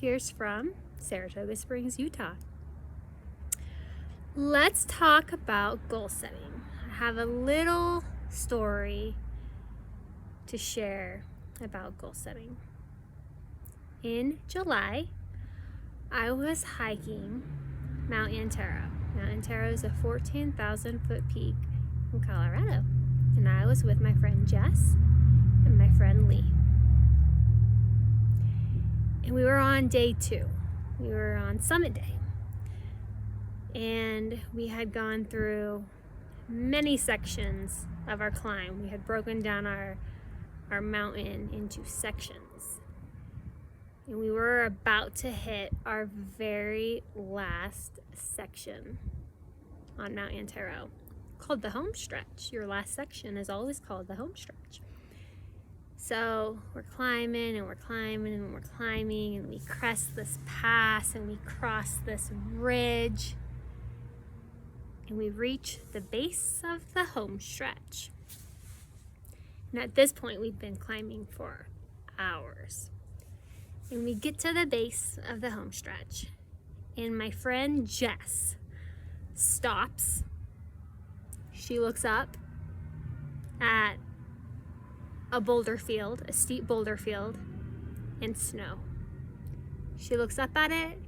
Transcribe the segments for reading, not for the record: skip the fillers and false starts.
Cheers from Saratoga Springs, Utah. Let's talk about goal setting. I have a little story to share about goal setting. In July, I was hiking Mount Antero. Mount Antero is a 14,000 foot peak in Colorado, and I was with my friend Jess and my friend Lee. And we were on day 2. We were on summit day. And we had gone through many sections of our climb. We had broken down our mountain into sections. And we were about to hit our very last section on Mount Antero, called the home stretch. Your last section is always called the home stretch. So we're climbing and we're climbing and we're climbing, and we crest this pass and we cross this ridge, and we reach the base of the home stretch. And at this point, we've been climbing for hours. And we get to the base of the home stretch, and my friend Jess stops. She looks up at a boulder field, a steep boulder field, and snow. She looks up at it,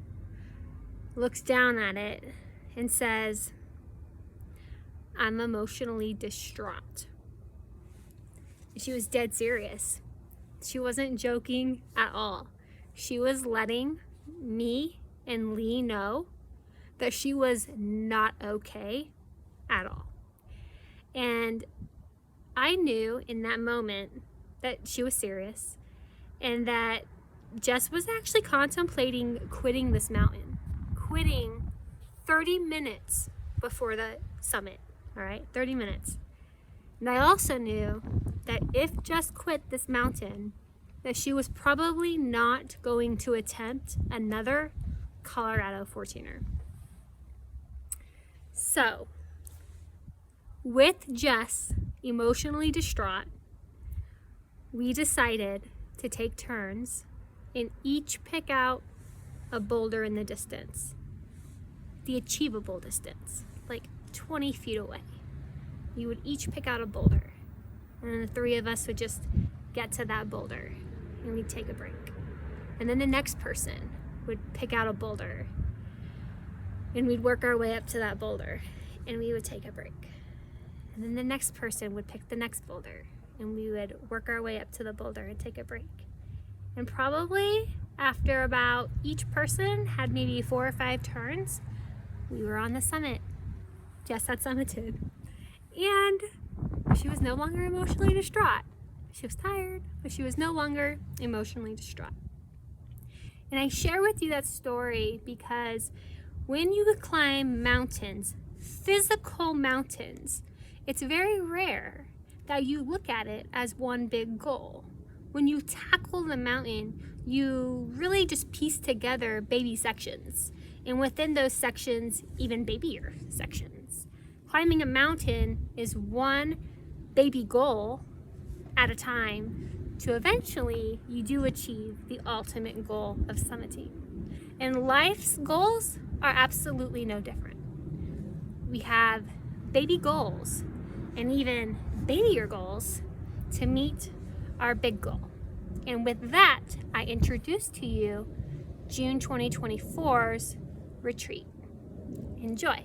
looks down at it, and says, "I'm emotionally distraught." She was dead serious. She wasn't joking at all. She was letting me and Lee know that she was not okay at all. And I knew in that moment that she was serious, and that Jess was actually contemplating quitting this mountain, quitting 30 minutes before the summit, all right, 30 minutes. And I also knew that if Jess quit this mountain, that she was probably not going to attempt another Colorado 14er. So, with Jess emotionally distraught, we decided to take turns and each pick out a boulder in the distance, the achievable distance, like 20 feet away. You would each pick out a boulder, and then the 3 of us would just get to that boulder and we'd take a break. And then the next person would pick out a boulder and we'd work our way up to that boulder and we would take a break. And then the next person would pick the next boulder, and we would work our way up to the boulder and take a break. And probably after about each person had maybe 4 or 5 turns, we were on the summit. Jess had summited. And she was no longer emotionally distraught. She was tired, but she was no longer emotionally distraught. And I share with you that story because when you climb mountains, physical mountains, it's very rare that you look at it as one big goal. When you tackle the mountain, you really just piece together baby sections, and within those sections, even babier sections. Climbing a mountain is one baby goal at a time to eventually you do achieve the ultimate goal of summiting. And life's goals are absolutely no different. We have baby goals and even babier goals to meet our big goal. And with that, I introduce to you June 2024's retreat. Enjoy.